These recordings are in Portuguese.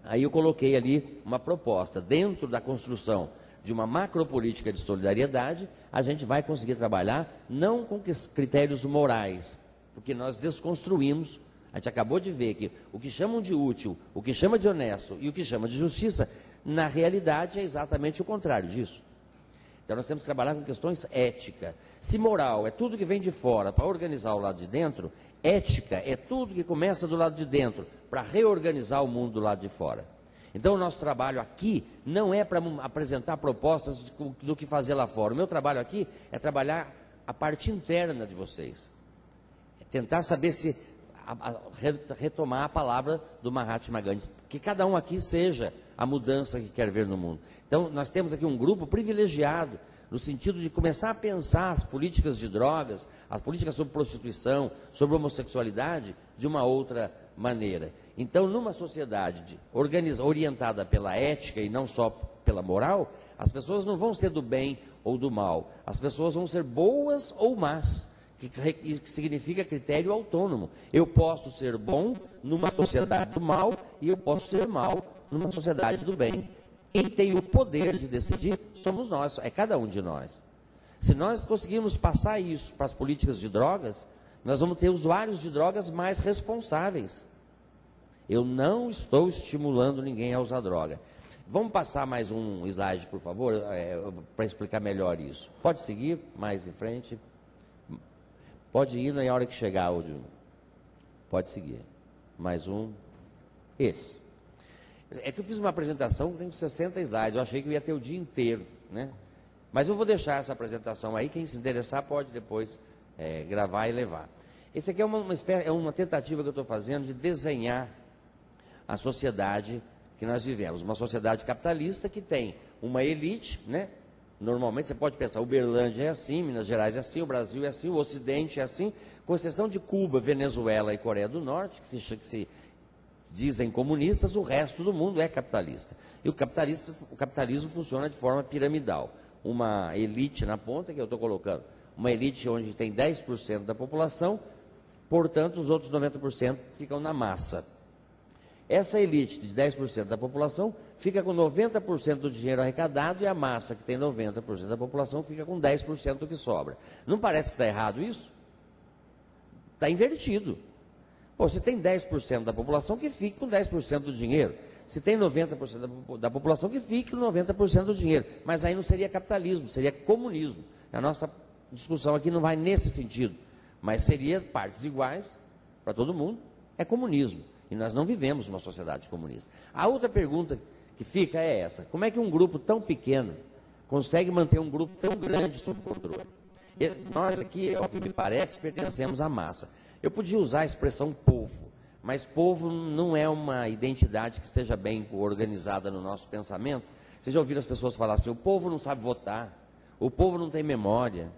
Aí eu coloquei ali uma proposta. Dentro da construção de uma macropolítica de solidariedade, a gente vai conseguir trabalhar não com critérios morais, porque nós desconstruímos. A gente acabou de ver que o que chamam de útil, o que chama de honesto e o que chama de justiça, na realidade é exatamente o contrário disso. Então nós temos que trabalhar com questões éticas. Se moral é tudo que vem de fora para organizar o lado de dentro, ética é tudo que começa do lado de dentro para reorganizar o mundo do lado de fora. Então o nosso trabalho aqui não é para apresentar propostas do que fazer lá fora. O meu trabalho aqui é trabalhar a parte interna de vocês. É tentar saber se retomar a palavra do Mahatma Gandhi, que cada um aqui seja a mudança que quer ver no mundo. Então, nós temos aqui um grupo privilegiado, no sentido de começar a pensar as políticas de drogas, as políticas sobre prostituição, sobre homossexualidade, de uma outra maneira. Então, numa sociedade orientada pela ética e não só pela moral, as pessoas não vão ser do bem ou do mal, as pessoas vão ser boas ou más, que significa critério autônomo. Eu posso ser bom numa sociedade do mal e eu posso ser mal numa sociedade do bem. Quem tem o poder de decidir somos nós, é cada um de nós. Se nós conseguirmos passar isso para as políticas de drogas, nós vamos ter usuários de drogas mais responsáveis. Eu não estou estimulando ninguém a usar droga. Vamos passar mais um slide, por favor, para explicar melhor isso. Pode seguir mais em frente. Pode ir na hora que chegar o áudio. Pode seguir. Mais um. Esse. É que eu fiz uma apresentação que tem 60 slides. Eu achei que eu ia ter o dia inteiro, né? Mas eu vou deixar essa apresentação aí. Quem se interessar pode depois gravar e levar. Esse aqui é uma tentativa que eu estou fazendo de desenhar a sociedade que nós vivemos. Uma sociedade capitalista que tem uma elite, né? Normalmente você pode pensar, Uberlândia é assim, Minas Gerais é assim, o Brasil é assim, o Ocidente é assim, com exceção de Cuba, Venezuela e Coreia do Norte, que se dizem comunistas, o resto do mundo é capitalista. E o capitalismo funciona de forma piramidal. Uma elite na ponta, que eu estou colocando, uma elite onde tem 10% da população, portanto os outros 90% ficam na massa. Essa elite de 10% da população fica com 90% do dinheiro arrecadado e a massa, que tem 90% da população, fica com 10% do que sobra. Não parece que está errado isso? Está invertido. Pô, se tem 10% da população, que fique com 10% do dinheiro. Se tem 90% da população, que fique com 90% do dinheiro. Mas aí não seria capitalismo, seria comunismo. A nossa discussão aqui não vai nesse sentido. Mas seria partes iguais para todo mundo, é comunismo. E nós não vivemos uma sociedade comunista. A outra pergunta que fica é essa: como é que um grupo tão pequeno consegue manter um grupo tão grande sob controle? Nós aqui, ao que me parece, pertencemos à massa. Eu podia usar a expressão povo, mas povo não é uma identidade que esteja bem organizada no nosso pensamento. Vocês já ouviram as pessoas falar assim: o povo não sabe votar, o povo não tem memória.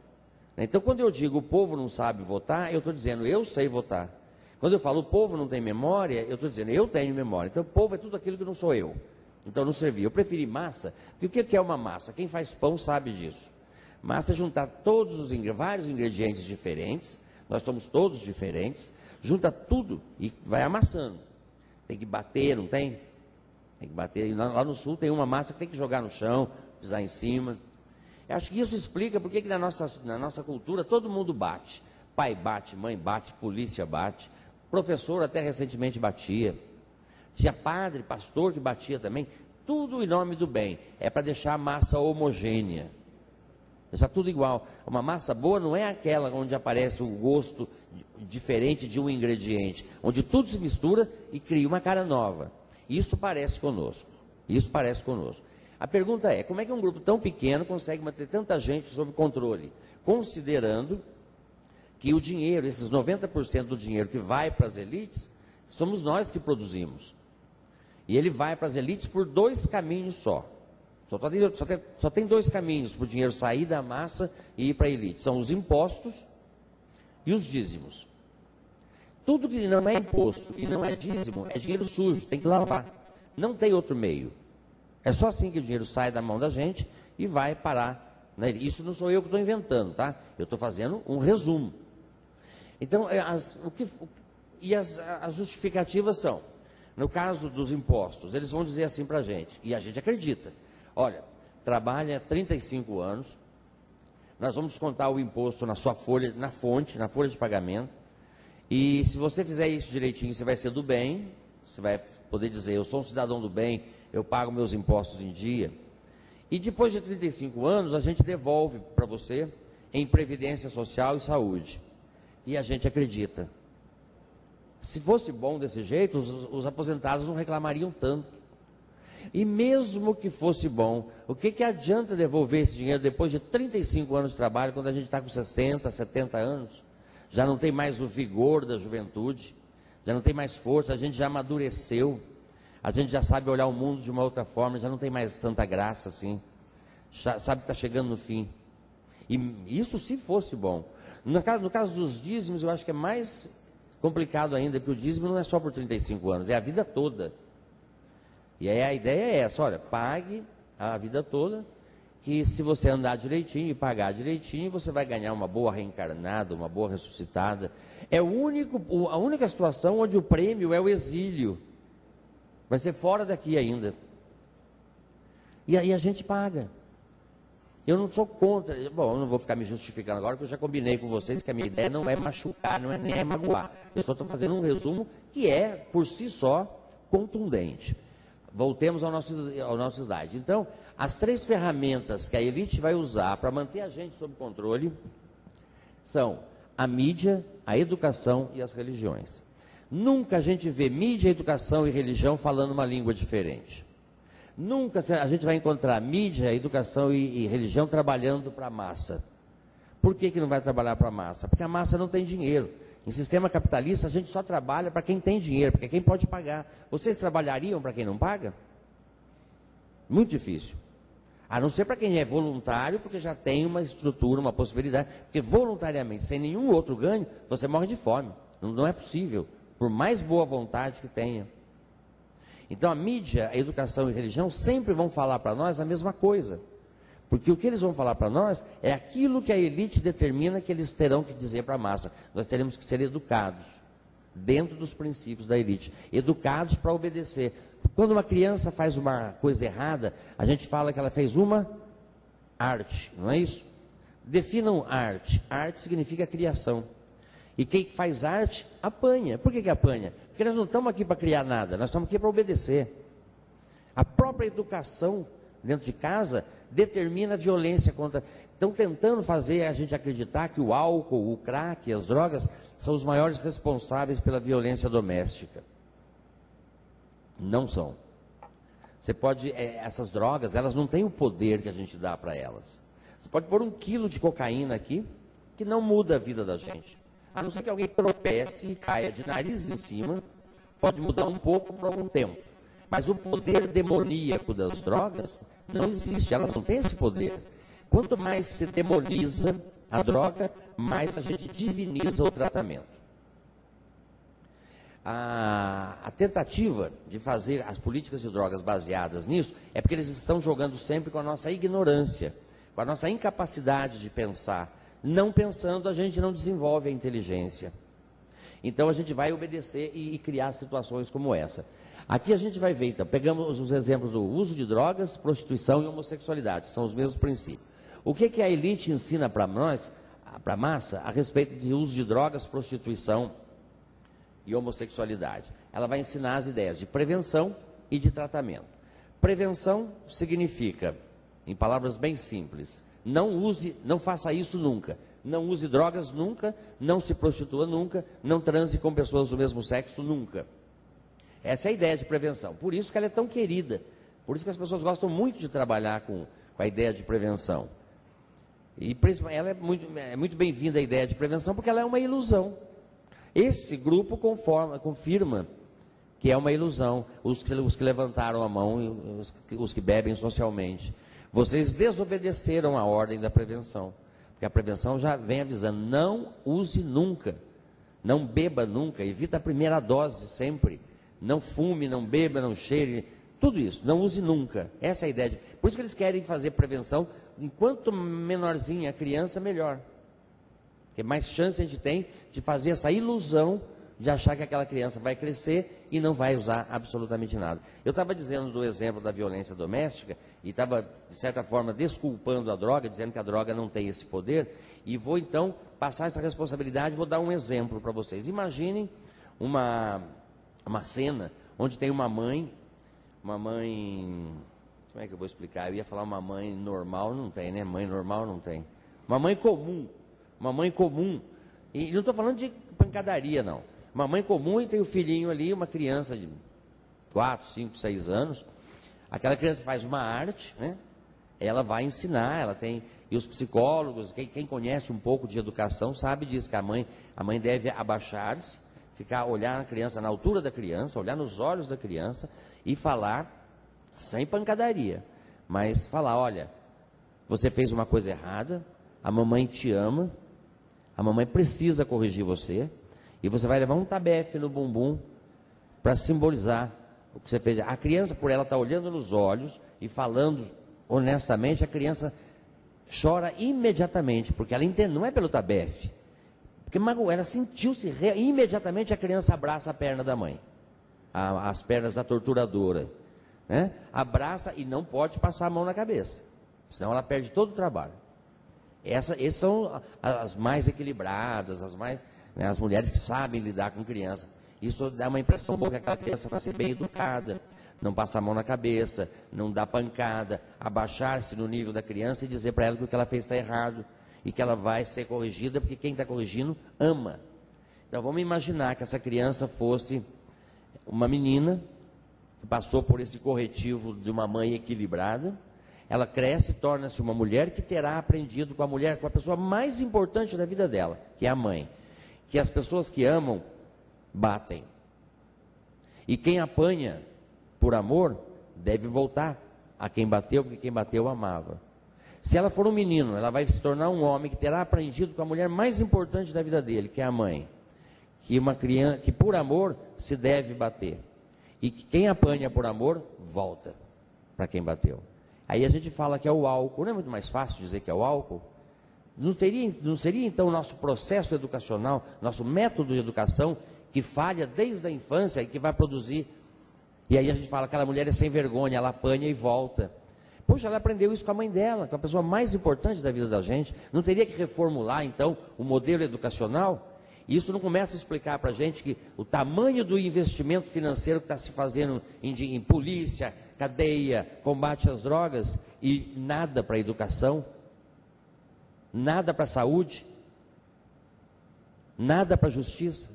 Então, quando eu digo o povo não sabe votar, eu estou dizendo eu sei votar. Quando eu falo o povo não tem memória, eu estou dizendo eu tenho memória. Então o povo é tudo aquilo que não sou eu. Então não servia. Eu preferi massa, porque o que é uma massa? Quem faz pão sabe disso. Massa é juntar vários ingredientes diferentes, nós somos todos diferentes, junta tudo e vai amassando. Tem que bater, não tem? Tem que bater. E lá no sul tem uma massa que tem que jogar no chão, pisar em cima. Eu acho que isso explica porque que na nossa cultura todo mundo bate. Pai bate, mãe bate, polícia bate. Professor até recentemente batia. Tinha padre, pastor que batia também. Tudo em nome do bem. É para deixar a massa homogênea. Deixar tudo igual. Uma massa boa não é aquela onde aparece o gosto diferente de um ingrediente. Onde tudo se mistura e cria uma cara nova. Isso parece conosco. Isso parece conosco. A pergunta é, como é que um grupo tão pequeno consegue manter tanta gente sob controle? Considerando que o dinheiro, esses 90% do dinheiro que vai para as elites, somos nós que produzimos. E ele vai para as elites por dois caminhos só. Só tem dois caminhos para o dinheiro sair da massa e ir para a elite. São os impostos e os dízimos. Tudo que não é imposto e não é dízimo é dinheiro sujo, tem que lavar. Não tem outro meio. É só assim que o dinheiro sai da mão da gente e vai parar. Isso não sou eu que estou inventando, tá? Eu estou fazendo um resumo. Então, as justificativas são: No caso dos impostos, eles vão dizer assim para a gente, e a gente acredita. Olha, trabalha 35 anos, nós vamos descontar o imposto na sua folha, na fonte, na folha de pagamento, e se você fizer isso direitinho, você vai ser do bem, você vai poder dizer, eu sou um cidadão do bem, eu pago meus impostos em dia. E depois de 35 anos, a gente devolve para você em previdência social e saúde. E a gente acredita. Se fosse bom desse jeito, os aposentados não reclamariam tanto. E mesmo que fosse bom, o que adianta devolver esse dinheiro depois de 35 anos de trabalho, quando a gente está com 60, 70 anos? Já não tem mais o vigor da juventude, já não tem mais força, a gente já amadureceu, a gente já sabe olhar o mundo de uma outra forma, já não tem mais tanta graça assim, já sabe que está chegando no fim. E isso se fosse bom. No caso dos dízimos, eu acho que é mais complicado ainda, porque o dízimo não é só por 35 anos, é a vida toda. E aí a ideia é essa, olha, pague a vida toda, que se você andar direitinho e pagar direitinho, você vai ganhar uma boa reencarnada, uma boa ressuscitada. É a única situação onde o prêmio é o exílio. Vai ser fora daqui ainda. E aí a gente paga. Eu não sou contra, bom, eu não vou ficar me justificando agora, porque eu já combinei com vocês que a minha ideia não é machucar, não é nem magoar. Eu só estou fazendo um resumo que é, por si só, contundente. Voltemos ao nosso slide. Então, as 3 ferramentas que a elite vai usar para manter a gente sob controle são a mídia, a educação e as religiões. Nunca a gente vê mídia, educação e religião falando uma língua diferente. Nunca a gente vai encontrar mídia, educação e religião trabalhando para a massa. Por que não vai trabalhar para a massa? Porque a massa não tem dinheiro. Em sistema capitalista, a gente só trabalha para quem tem dinheiro, porque quem pode pagar. Vocês trabalhariam para quem não paga? Muito difícil. A não ser para quem é voluntário, porque já tem uma estrutura, uma possibilidade. Porque voluntariamente, sem nenhum outro ganho, você morre de fome. Não é possível, por mais boa vontade que tenha. Então a mídia, a educação e a religião sempre vão falar para nós a mesma coisa. Porque o que eles vão falar para nós é aquilo que a elite determina que eles terão que dizer para a massa. Nós teremos que ser educados dentro dos princípios da elite. Educados para obedecer. Quando uma criança faz uma coisa errada, a gente fala que ela fez uma arte, não é isso? Definam arte. Arte significa criação. E quem faz arte, apanha. Por que apanha? Porque nós não estamos aqui para criar nada, nós estamos aqui para obedecer. A própria educação dentro de casa determina a violência contra... Estão tentando fazer a gente acreditar que o álcool, o crack e as drogas são os maiores responsáveis pela violência doméstica. Não são. Você pode... essas drogas, elas não têm o poder que a gente dá para elas. Você pode pôr 1 quilo de cocaína aqui, que não muda a vida da gente. A não ser que alguém tropece e caia de nariz em cima, pode mudar um pouco por algum tempo. Mas o poder demoníaco das drogas não existe, elas não têm esse poder. Quanto mais se demoniza a droga, mais a gente diviniza o tratamento. A tentativa de fazer as políticas de drogas baseadas nisso é porque eles estão jogando sempre com a nossa ignorância, com a nossa incapacidade de pensar. Não pensando, a gente não desenvolve a inteligência. Então a gente vai obedecer e criar situações como essa. Aqui a gente vai ver, então, pegamos os exemplos do uso de drogas, prostituição e homossexualidade, são os mesmos princípios. O que a elite ensina para nós, para a massa, a respeito de uso de drogas, prostituição e homossexualidade? Ela vai ensinar as ideias de prevenção e de tratamento. Prevenção significa, em palavras bem simples, não faça isso nunca. Não use drogas nunca, não se prostitua nunca, não transe com pessoas do mesmo sexo nunca. Essa é a ideia de prevenção. Por isso que ela é tão querida. Por isso que as pessoas gostam muito de trabalhar com a ideia de prevenção. E ela é muito bem-vinda a ideia de prevenção, porque ela é uma ilusão. Esse grupo confirma que é uma ilusão. Os que levantaram a mão e os que bebem socialmente. Vocês desobedeceram a ordem da prevenção. Porque a prevenção já vem avisando, não use nunca. Não beba nunca, evita a primeira dose sempre. Não fume, não beba, não cheire, tudo isso, não use nunca. Essa é a ideia. Por isso que eles querem fazer prevenção, enquanto menorzinha a criança, melhor. Porque mais chance a gente tem de fazer essa ilusão de achar que aquela criança vai crescer e não vai usar absolutamente nada. Eu estava dizendo do exemplo da violência doméstica e estava, de certa forma, desculpando a droga, dizendo que a droga não tem esse poder, e vou então passar essa responsabilidade, vou dar um exemplo para vocês. Imaginem uma cena onde tem uma mãe, como é que eu vou explicar? Eu ia falar uma mãe normal, não tem, né? Mãe normal não tem. Uma mãe comum, e não estou falando de pancadaria, não. Uma mãe comum e tem o filhinho ali, uma criança de 4, 5, 6 anos. Aquela criança faz uma arte, né? Ela vai ensinar, ela tem... E os psicólogos, quem conhece um pouco de educação, sabe disso, que a mãe deve abaixar-se, olhar na criança, na altura da criança, olhar nos olhos da criança e falar, sem pancadaria, mas falar, olha, você fez uma coisa errada, a mamãe te ama, a mamãe precisa corrigir você, e você vai levar um tabefe no bumbum para simbolizar o que você fez. A criança, por ela estar olhando nos olhos e falando honestamente, a criança chora imediatamente, porque ela entende, não é pelo tabefe, porque ela sentiu-se, imediatamente a criança abraça a perna da mãe, as pernas da torturadora, né? Abraça e não pode passar a mão na cabeça, senão ela perde todo o trabalho. Essas são as mais equilibradas, né, as mulheres que sabem lidar com criança. Isso dá uma impressão boa que aquela criança vai ser bem educada, não passar a mão na cabeça, não dar pancada, abaixar-se no nível da criança e dizer para ela que o que ela fez está errado e que ela vai ser corrigida, porque quem está corrigindo ama. Então vamos imaginar que essa criança fosse uma menina que passou por esse corretivo de uma mãe equilibrada. Ela cresce e torna-se uma mulher que terá aprendido com a pessoa mais importante da vida dela, que é a mãe. Que as pessoas que amam, batem. E quem apanha por amor, deve voltar a quem bateu, porque quem bateu amava. Se ela for um menino, ela vai se tornar um homem que terá aprendido com a mulher mais importante da vida dele, que é a mãe. Que uma criança, que por amor se deve bater. E que quem apanha por amor, volta para quem bateu. Aí a gente fala que é o álcool. Não é muito mais fácil dizer que é o álcool? Não seria então o nosso processo educacional, nosso método de educação, que falha desde a infância e que vai produzir. E aí a gente fala que aquela mulher é sem vergonha, ela apanha e volta. Poxa, ela aprendeu isso com a mãe dela, com a pessoa mais importante da vida da gente. Não teria que reformular então o modelo educacional? E isso não começa a explicar para a gente que o tamanho do investimento financeiro que está se fazendo em polícia, cadeia, combate às drogas e nada para a educação, nada para a saúde, nada para a justiça.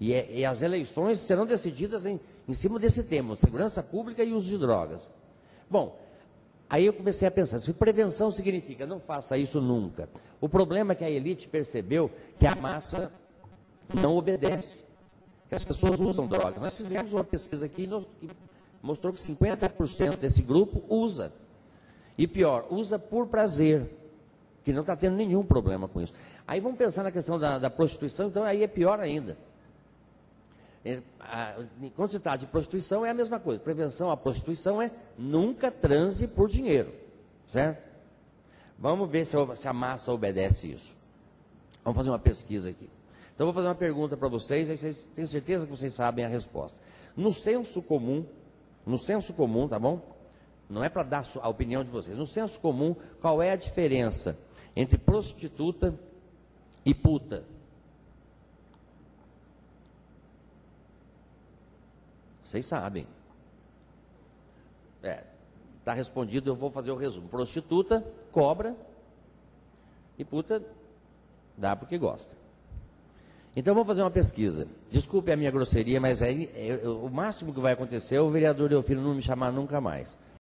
E as eleições serão decididas em cima desse tema, segurança pública e uso de drogas. Bom, aí eu comecei a pensar, se prevenção significa não faça isso nunca. O problema é que a elite percebeu que a massa não obedece, que as pessoas usam drogas. Nós fizemos uma pesquisa aqui que mostrou que 50% desse grupo usa. E pior, usa por prazer, que não está tendo nenhum problema com isso. Aí vamos pensar na questão da prostituição, então aí é pior ainda. Quando se trata de prostituição é a mesma coisa. Prevenção à prostituição é nunca transe por dinheiro, certo? Vamos ver se a massa obedece isso. Vamos fazer uma pesquisa aqui. Então eu vou fazer uma pergunta para vocês, aí vocês tenho certeza que vocês sabem a resposta. No senso comum, tá bom? Não é para dar a opinião de vocês. No senso comum, qual é a diferença entre prostituta e puta? Vocês sabem. Está respondido, eu vou fazer o resumo. Prostituta, cobra, e puta, dá porque gosta. Então, vamos fazer uma pesquisa. Desculpe a minha grosseria, mas aí o máximo que vai acontecer é o vereador Delfino não me chamar nunca mais.